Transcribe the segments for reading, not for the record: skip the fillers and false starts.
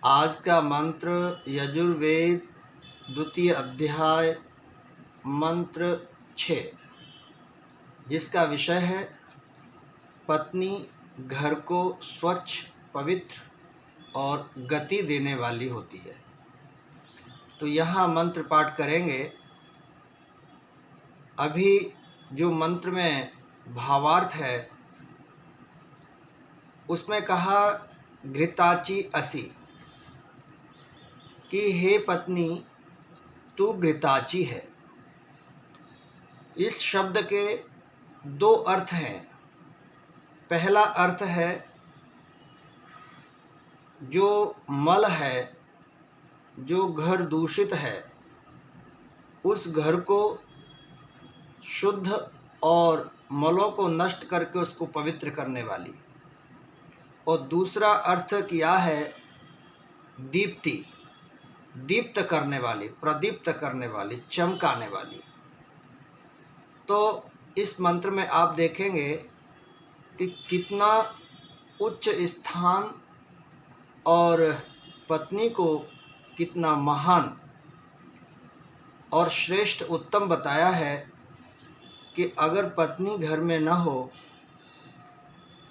आज का मंत्र यजुर्वेद द्वितीय अध्याय मंत्र 6, जिसका विषय है पत्नी घर को स्वच्छ, पवित्र और गति देने वाली होती है। तो यहाँ मंत्र पाठ करेंगे। अभी जो मंत्र में भावार्थ है उसमें कहा घृताची असि, कि हे पत्नी तू घृताची है। इस शब्द के दो अर्थ हैं। पहला अर्थ है जो मल है, जो घर दूषित है, उस घर को शुद्ध और मलों को नष्ट करके उसको पवित्र करने वाली। और दूसरा अर्थ किया है दीप्ति, दीप्त करने वाली, प्रदीप्त करने वाली, चमकाने वाली। तो इस मंत्र में आप देखेंगे कि कितना उच्च स्थान और पत्नी को कितना महान और श्रेष्ठ उत्तम बताया है कि अगर पत्नी घर में न हो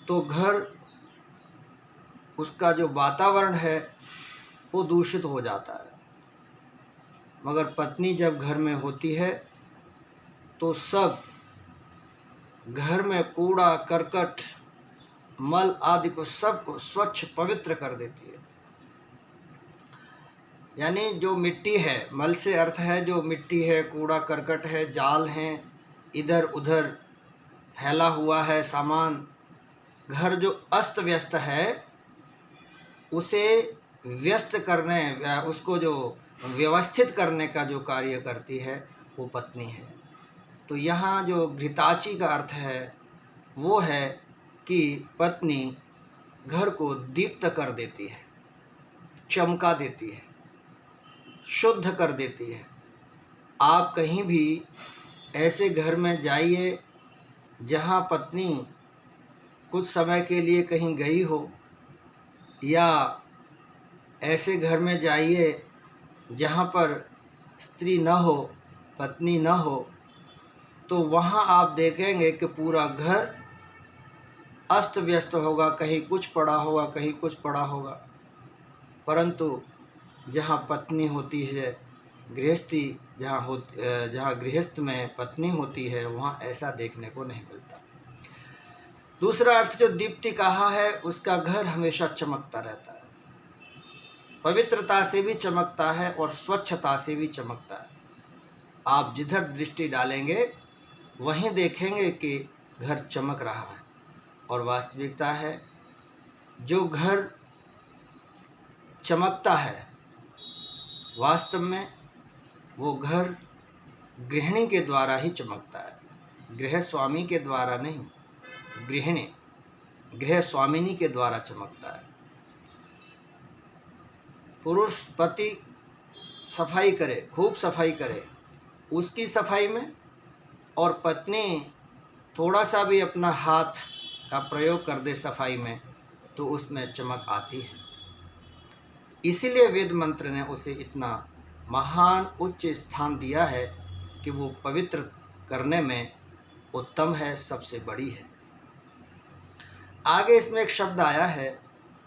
तो घर, उसका जो वातावरण है वो दूषित हो जाता है। मगर पत्नी जब घर में होती है तो सब घर में कूड़ा करकट, मल आदि को सबको स्वच्छ पवित्र कर देती है। यानी जो मिट्टी है, मल से अर्थ है जो मिट्टी है, कूड़ा करकट है, जाल हैं, इधर उधर फैला हुआ है सामान, घर जो अस्त व्यस्त है उसे व्यस्त करने, उसको जो व्यवस्थित करने का जो कार्य करती है वो पत्नी है। तो यहाँ जो घृताची का अर्थ है वो है कि पत्नी घर को दीप्त कर देती है, चमका देती है, शुद्ध कर देती है। आप कहीं भी ऐसे घर में जाइए जहाँ पत्नी कुछ समय के लिए कहीं गई हो, या ऐसे घर में जाइए जहाँ पर स्त्री न हो, पत्नी न हो, तो वहाँ आप देखेंगे कि पूरा घर अस्त व्यस्त होगा, कहीं कुछ पड़ा होगा, कहीं कुछ पड़ा होगा। परंतु जहाँ पत्नी होती है, गृहस्थी जहाँ गृहस्थ में पत्नी होती है, वहाँ ऐसा देखने को नहीं मिलता। दूसरा अर्थ जो दीप्ति कहा है, उसका घर हमेशा चमकता रहता है, पवित्रता से भी चमकता है और स्वच्छता से भी चमकता है। आप जिधर दृष्टि डालेंगे वहीं देखेंगे कि घर चमक रहा है। और वास्तविकता है जो घर चमकता है, वास्तव में वो घर गृहिणी के द्वारा ही चमकता है, गृह स्वामी के द्वारा नहीं। गृहिणी गृह स्वामिनी के द्वारा चमकता है। पुरुष पति सफाई करे, खूब सफाई करे उसकी सफाई में, और पत्नी थोड़ा सा भी अपना हाथ का प्रयोग कर दे सफाई में, तो उसमें चमक आती है। इसीलिए वेद मंत्र ने उसे इतना महान उच्च स्थान दिया है कि वो पवित्र करने में उत्तम है, सबसे बड़ी है। आगे इसमें एक शब्द आया है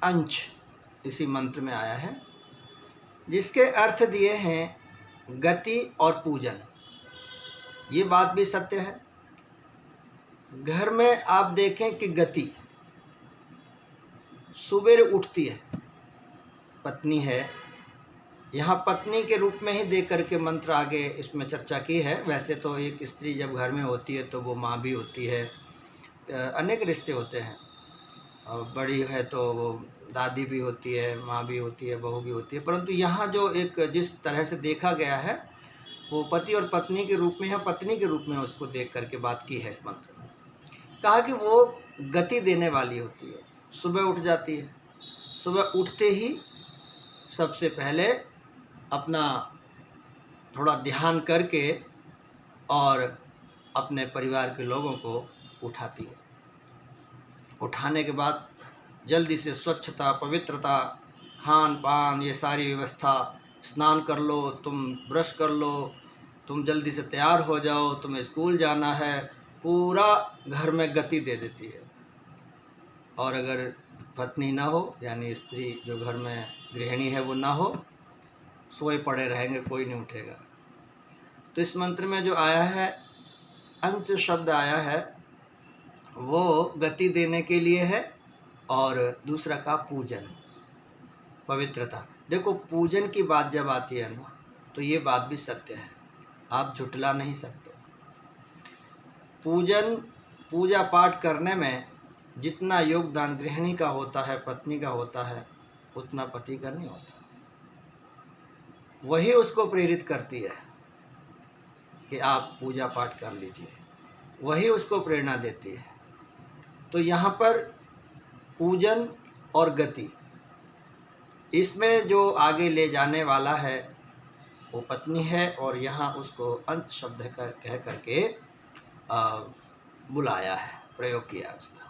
अंश, इसी मंत्र में आया है, जिसके अर्थ दिए हैं गति और पूजन। ये बात भी सत्य है। घर में आप देखें कि गति, सुबह उठती है, पत्नी है, यहाँ पत्नी के रूप में ही देख करके मंत्र आगे इसमें चर्चा की है। वैसे तो एक स्त्री जब घर में होती है तो वो माँ भी होती है, अनेक रिश्ते होते हैं, और बड़ी है तो वो दादी भी होती है, माँ भी होती है, बहू भी होती है। परंतु यहाँ जो एक जिस तरह से देखा गया है वो पति और पत्नी के रूप में है, पत्नी के रूप में उसको देख करके बात की है इस मंत्र में। कहा कि वो गति देने वाली होती है। सुबह उठ जाती है, सुबह उठते ही सबसे पहले अपना थोड़ा ध्यान करके और अपने परिवार के लोगों को उठाती है। उठाने के बाद जल्दी से स्वच्छता, पवित्रता, खान पान ये सारी व्यवस्था, स्नान कर लो, तुम ब्रश कर लो, तुम जल्दी से तैयार हो जाओ, तुम्हें स्कूल जाना है, पूरा घर में गति दे देती है। और अगर पत्नी ना हो, यानी स्त्री जो घर में गृहिणी है वो ना हो, सोए पड़े रहेंगे, कोई नहीं उठेगा। तो इस मंत्र में जो आया है, अंत शब्द आया है, वो गति देने के लिए है। और दूसरा का पूजन, पवित्रता। देखो पूजन की बात जब आती है ना, तो ये बात भी सत्य है, आप झुटला नहीं सकते। पूजन, पूजा पाठ करने में जितना योगदान गृहिणी का होता है, पत्नी का होता है, उतना पति का नहीं होता। वही उसको प्रेरित करती है कि आप पूजा पाठ कर लीजिए, वही उसको प्रेरणा देती है। तो यहाँ पर पूजन और गति, इसमें जो आगे ले जाने वाला है वो पत्नी है, और यहाँ उसको अंत शब्द कह करके बुलाया है, प्रयोग किया उसका।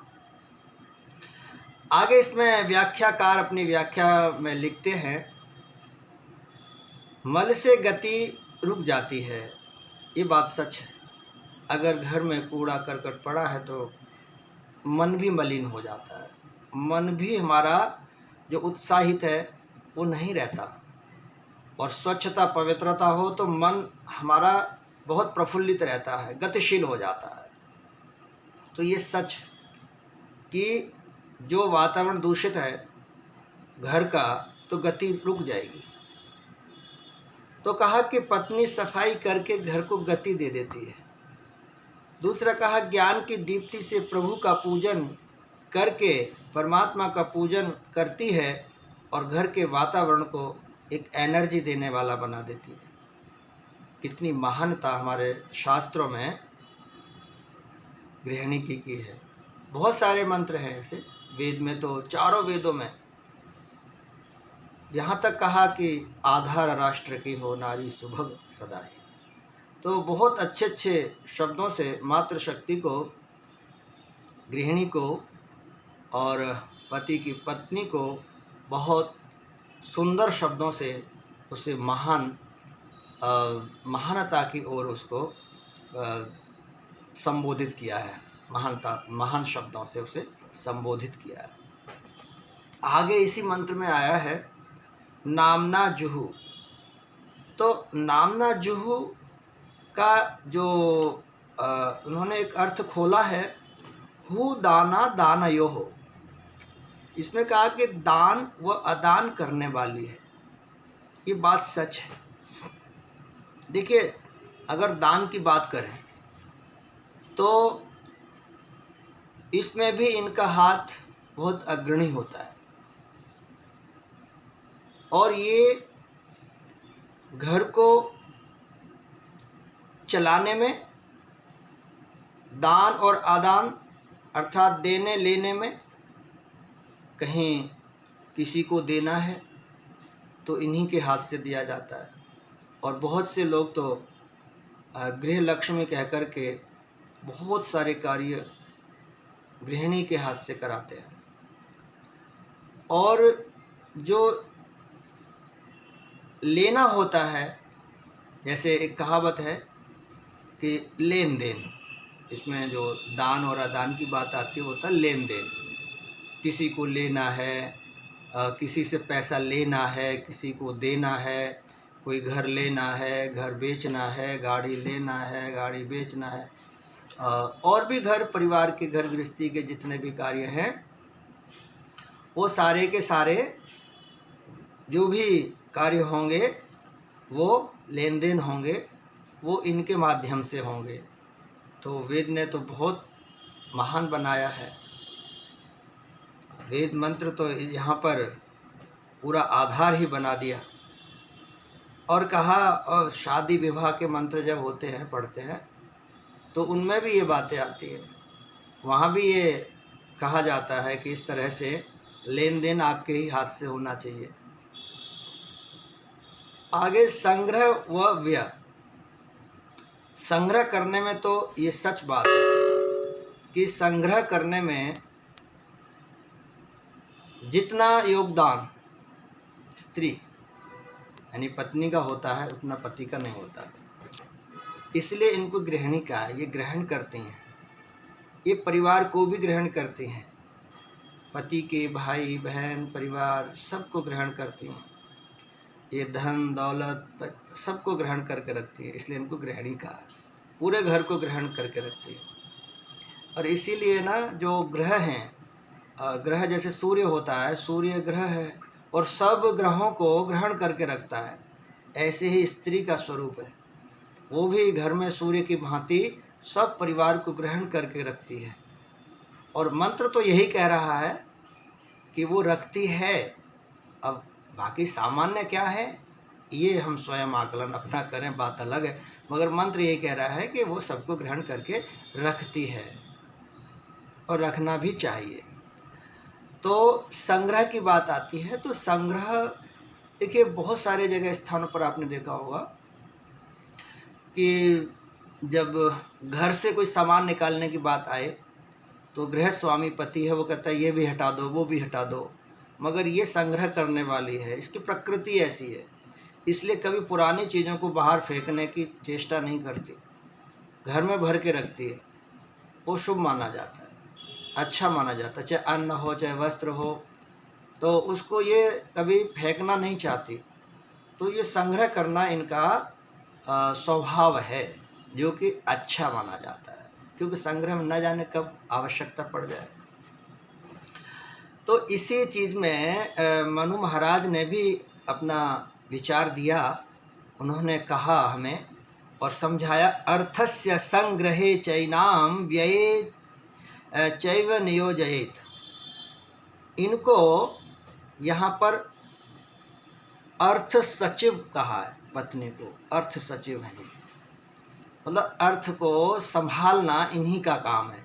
आगे इसमें व्याख्याकार अपनी व्याख्या में लिखते हैं, मल से गति रुक जाती है। ये बात सच है। अगर घर में कूड़ा करकट पड़ा है तो मन भी मलिन हो जाता है, मन भी हमारा जो उत्साहित है वो नहीं रहता। और स्वच्छता पवित्रता हो तो मन हमारा बहुत प्रफुल्लित रहता है, गतिशील हो जाता है। तो ये सच है कि जो वातावरण दूषित है घर का, तो गति रुक जाएगी। तो कहा कि पत्नी सफाई करके घर को गति दे देती है। दूसरा कहा ज्ञान की दीप्ति से प्रभु का पूजन करके परमात्मा का पूजन करती है, और घर के वातावरण को एक एनर्जी देने वाला बना देती है। कितनी महानता हमारे शास्त्रों में गृहिणी की है। बहुत सारे मंत्र हैं ऐसे, वेद में तो चारों वेदों में, यहाँ तक कहा कि आधार राष्ट्र की हो नारी सुभग सदा ही। तो बहुत अच्छे अच्छे शब्दों से मातृशक्ति को, गृहिणी को और पति की पत्नी को बहुत सुंदर शब्दों से उसे महानता की ओर उसको संबोधित किया है। महान शब्दों से उसे संबोधित किया है। आगे इसी मंत्र में आया है नामना जुहू। तो नामना जुहू का जो उन्होंने एक अर्थ खोला है, हु दाना दानयो हो। इसमें कहा कि दान व अदान करने वाली है। ये बात सच है। देखिए, अगर दान की बात करें तो इसमें भी इनका हाथ बहुत अग्रणी होता है, और ये घर को चलाने में, दान और आदान अर्थात देने लेने में, कहीं किसी को देना है तो इन्हीं के हाथ से दिया जाता है। और बहुत से लोग तो गृह लक्ष्मी कह कर के बहुत सारे कार्य गृहिणी के हाथ से कराते हैं। और जो लेना होता है, जैसे एक कहावत है कि लेन देन, इसमें जो दान और अदान की बात आती है होता है लेन देन। किसी को लेना है, किसी से पैसा लेना है, किसी को देना है, कोई घर लेना है, घर बेचना है, गाड़ी लेना है, गाड़ी बेचना है, और भी घर परिवार के, घर गृहस्थी के जितने भी कार्य हैं, वो सारे के सारे जो भी कार्य होंगे वो लेन देन होंगे, वो इनके माध्यम से होंगे। तो वेद ने तो बहुत महान बनाया है। वेद मंत्र तो यहाँ पर पूरा आधार ही बना दिया। और कहा, और शादी विवाह के मंत्र जब होते हैं, पढ़ते हैं, तो उनमें भी ये बातें आती हैं। वहाँ भी ये कहा जाता है कि इस तरह से लेन देन आपके ही हाथ से होना चाहिए। आगे संग्रह व व्यय। संग्रह करने में तो ये सच बात है कि संग्रह करने में जितना योगदान स्त्री यानी पत्नी का होता है, उतना पति का नहीं होता। इसलिए इनको गृहिणी का है, ये ग्रहण करती हैं, ये परिवार को भी ग्रहण करती हैं, पति के भाई बहन परिवार सबको ग्रहण करती हैं, ये धन दौलत सबको ग्रहण करके रखती है, इसलिए इनको गृहिणी कहा है। पूरे घर को ग्रहण करके रखती है। और इसीलिए ना जो ग्रह हैं, ग्रह जैसे सूर्य होता है, सूर्य ग्रह है और सब ग्रहों को ग्रहण करके रखता है, ऐसे ही स्त्री का स्वरूप है, वो भी घर में सूर्य की भांति सब परिवार को ग्रहण करके रखती है। और मंत्र तो यही कह रहा है कि वो रखती है। अब बाकी सामान्य क्या है ये हम स्वयं आकलन अपना करें, बात अलग है, मगर मंत्र ये कह रहा है कि वो सबको ग्रहण करके रखती है और रखना भी चाहिए। तो संग्रह की बात आती है, तो संग्रह देखिए बहुत सारे जगह स्थानों पर आपने देखा होगा कि जब घर से कोई सामान निकालने की बात आए तो गृह स्वामी पति है, वो कहता है ये भी हटा दो वो भी हटा दो, मगर ये संग्रह करने वाली है, इसकी प्रकृति ऐसी है, इसलिए कभी पुरानी चीज़ों को बाहर फेंकने की चेष्टा नहीं करती, घर में भर के रखती है। वो शुभ माना जाता है, अच्छा माना जाता है, चाहे अन्न हो चाहे वस्त्र हो, तो उसको ये कभी फेंकना नहीं चाहती। तो ये संग्रह करना इनका स्वभाव है, जो कि अच्छा माना जाता है, क्योंकि संग्रह में न जाने कब आवश्यकता पड़ जाए। तो इसी चीज़ में मनु महाराज ने भी अपना विचार दिया, उन्होंने कहा हमें और समझाया, अर्थस्य संग्रहे चैनाम व्यये चैव नियोजयेत। इनको यहाँ पर अर्थ सचिव कहा है, पत्नी को अर्थ सचिव है, मतलब अर्थ को संभालना इन्हीं का काम है,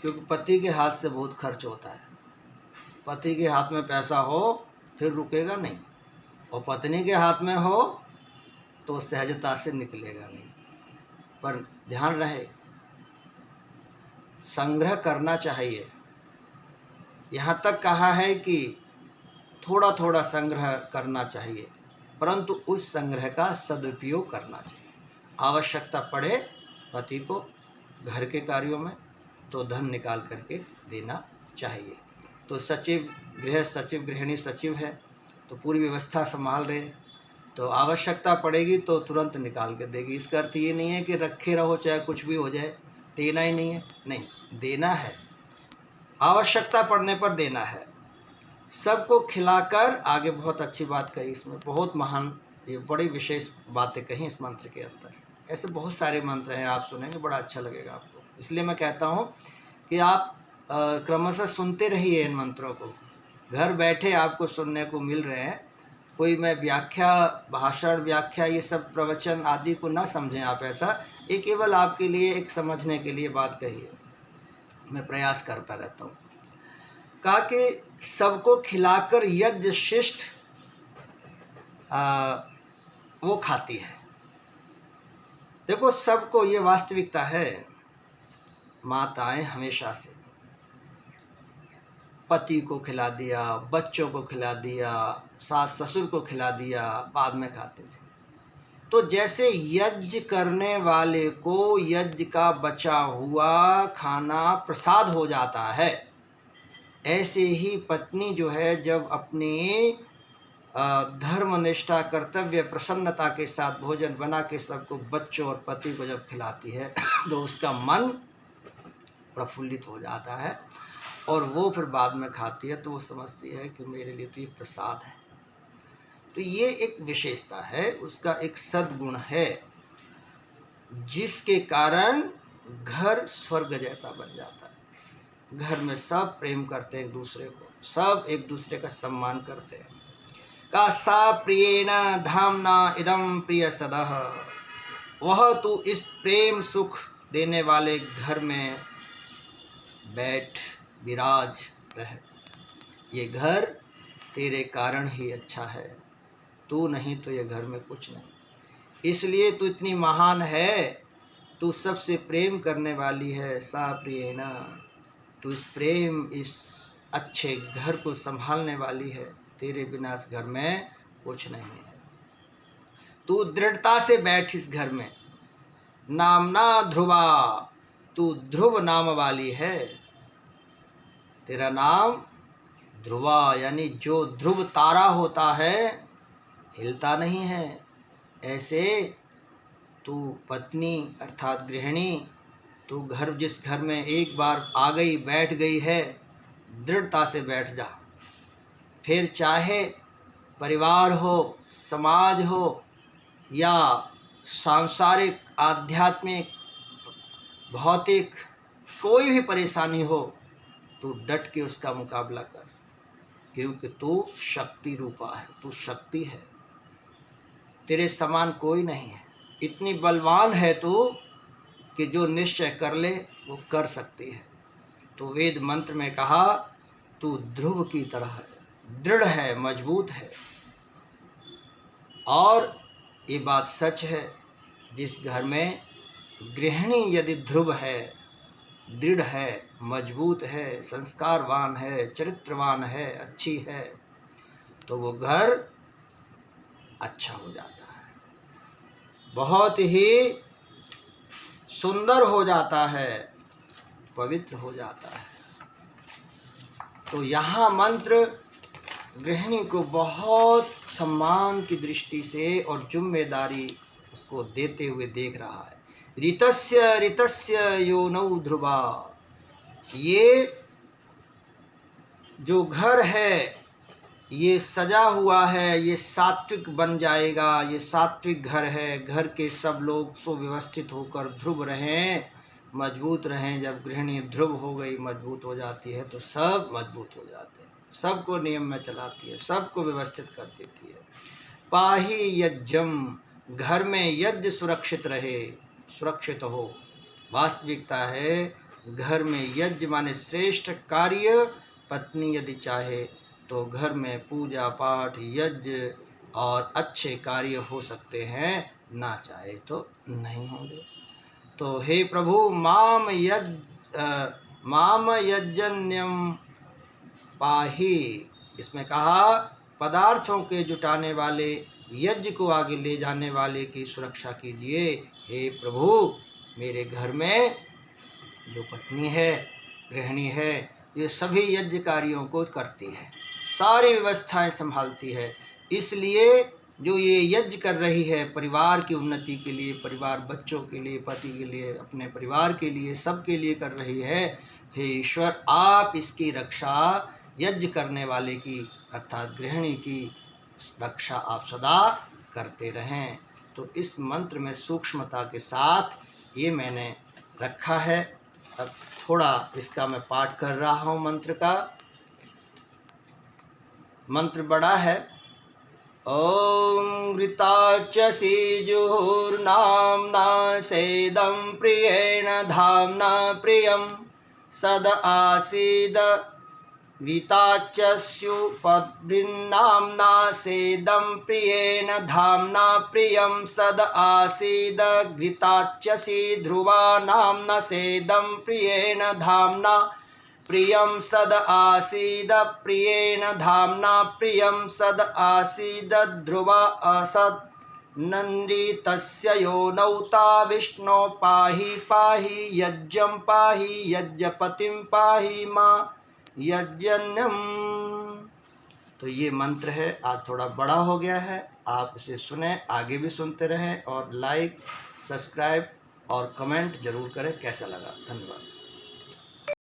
क्योंकि पति के हाथ से बहुत खर्च होता है। पति के हाथ में पैसा हो फिर रुकेगा नहीं, और पत्नी के हाथ में हो तो सहजता से निकलेगा नहीं। पर ध्यान रहे, संग्रह करना चाहिए। यहाँ तक कहा है कि थोड़ा थोड़ा संग्रह करना चाहिए, परंतु उस संग्रह का सदुपयोग करना चाहिए। आवश्यकता पड़े पति को घर के कार्यों में तो धन निकाल करके देना चाहिए। तो सचिव, गृह सचिव गृहिणी सचिव है, तो पूरी व्यवस्था संभाल रहे, तो आवश्यकता पड़ेगी तो तुरंत निकाल के देगी। इसका अर्थ ये नहीं है कि रखे रहो चाहे कुछ भी हो जाए, देना ही नहीं है, नहीं, देना है, आवश्यकता पड़ने पर देना है। सबको खिलाकर, आगे बहुत अच्छी बात कही इसमें, बहुत महान, ये बड़ी विशेष बातें कही इस मंत्र के अंदर। ऐसे बहुत सारे मंत्र हैं, आप सुनेंगे बड़ा अच्छा लगेगा आपको। इसलिए मैं कहता हूँ कि आप क्रमशः सुनते रहिए इन मंत्रों को, घर बैठे आपको सुनने को मिल रहे हैं। कोई मैं व्याख्या, भाषण, व्याख्या, ये सब प्रवचन आदि को ना समझें आप ऐसा, ये केवल आपके लिए एक समझने के लिए बात कही है। मैं प्रयास करता रहता हूँ। कहा कि सबको खिलाकर यज्ञ शिष्ट वो खाती है। देखो सबको, ये वास्तविकता है। माताएं हमेशा से पति को खिला दिया, बच्चों को खिला दिया, सास ससुर को खिला दिया, बाद में खाते थे। तो जैसे यज्ञ करने वाले को यज्ञ का बचा हुआ खाना प्रसाद हो जाता है, ऐसे ही पत्नी जो है जब अपनी धर्म निष्ठा कर्तव्य प्रसन्नता के साथ भोजन बना के सबको, बच्चों और पति को जब खिलाती है तो उसका मन प्रफुल्लित हो जाता है, और वो फिर बाद में खाती है तो वो समझती है कि मेरे लिए तो ये प्रसाद है। तो ये एक विशेषता है, उसका एक सद्गुण है, जिसके कारण घर स्वर्ग जैसा बन जाता है। घर में सब प्रेम करते हैं एक दूसरे को, सब एक दूसरे का सम्मान करते हैं। का सा प्रियेण धामना इदम प्रिय सदः, वह तू इस प्रेम सुख देने वाले घर में बैठ विराज रहे। ये घर तेरे कारण ही अच्छा है, तू नहीं तो ये घर में कुछ नहीं, इसलिए तू इतनी महान है, तू सबसे प्रेम करने वाली है। सा प्रियेण, तू इस प्रेम, इस अच्छे घर को संभालने वाली है, तेरे बिना इस घर में कुछ नहीं है। तू दृढ़ता से बैठ इस घर में। नामना ध्रुवा, तू ध्रुव नाम वाली है। तेरा नाम ध्रुवा, यानी जो ध्रुव तारा होता है हिलता नहीं है, ऐसे तू पत्नी अर्थात गृहिणी, तू घर जिस घर में एक बार आ गई बैठ गई है, दृढ़ता से बैठ जा। फिर चाहे परिवार हो, समाज हो या सांसारिक, आध्यात्मिक, भौतिक, कोई भी परेशानी हो, तू डट के उसका मुकाबला कर, क्योंकि तू शक्ति रूपा है, तू शक्ति है। तेरे समान कोई नहीं है। इतनी बलवान है तू कि जो निश्चय कर ले वो कर सकती है। तो वेद मंत्र में कहा तू ध्रुव की तरह है, दृढ़ है, मजबूत है। और ये बात सच है, जिस घर में गृहिणी यदि ध्रुव है, दृढ़ है, मजबूत है, संस्कारवान है, चरित्रवान है, अच्छी है, तो वो घर अच्छा हो जाता है, बहुत ही सुंदर हो जाता है, पवित्र हो जाता है। तो यहाँ मंत्र गृहिणी को बहुत सम्मान की दृष्टि से और जिम्मेदारी उसको देते हुए देख रहा है। ऋतस्य ऋतस्य योनौ ध्रुवा, ये जो घर है ये सजा हुआ है, ये सात्विक बन जाएगा, ये सात्विक घर है। घर के सब लोग सुव्यवस्थित होकर ध्रुव रहें, मजबूत रहें। जब गृहिणी ध्रुव हो गई, मजबूत हो जाती है, तो सब मजबूत हो जाते हैं, सबको नियम में चलाती है, सबको व्यवस्थित कर देती है। पाही यज्ञम, घर में यज्ञ सुरक्षित रहे, सुरक्षित हो। वास्तविकता है घर में यज्ञ माने श्रेष्ठ कार्य पत्नी यदि चाहे तो घर में पूजा पाठ, यज्ञ और अच्छे कार्य हो सकते हैं, ना चाहे तो नहीं होंगे। तो हे प्रभु माम यज्ञन्यम पाही, इसमें कहा पदार्थों के जुटाने वाले, यज्ञ को आगे ले जाने वाले की सुरक्षा कीजिए। हे प्रभु, मेरे घर में जो पत्नी है, गृहिणी है, ये सभी यज्ञ कार्यों को करती है, सारी व्यवस्थाएं संभालती है। इसलिए जो ये यज्ञ कर रही है परिवार की उन्नति के लिए, परिवार, बच्चों के लिए, पति के लिए, अपने परिवार के लिए, सबके लिए कर रही है। हे ईश्वर, आप इसकी रक्षा, यज्ञ करने वाले की अर्थात गृहिणी की रक्षा आप सदा करते रहें। तो इस मंत्र में सूक्ष्मता के साथ ये मैंने रखा है। अब थोड़ा इसका मैं पाठ कर रहा हूँ। मंत्र का मंत्र बड़ा है। ओम घृताच्यसि जुहुर्नाम्ना सेदं प्रियेण धाम्ना प्रियं सद आसीद। घृताच्यस्युपद्भिन्नाम्ना सेदं प्रियेण धाम्ना प्रियं सद आसीद। घृताच्यसि ध्रुवा नाम्ना सेदं प्रियेण धाम्ना प्रियं सद आसीद। प्रियेण धाम्ना प्रियं सद आसीद। ध्रुवा असत् नन्दितस्य योनौ ता विष्णो पाहि पाहि यज्ञं पाहि यज्ञपतिं पाहि मां यज्ञन्यम। तो ये मंत्र है, आज थोड़ा बड़ा हो गया है, आप इसे सुने, आगे भी सुनते रहें और लाइक, सब्सक्राइब और कमेंट जरूर करें कैसा लगा। धन्यवाद।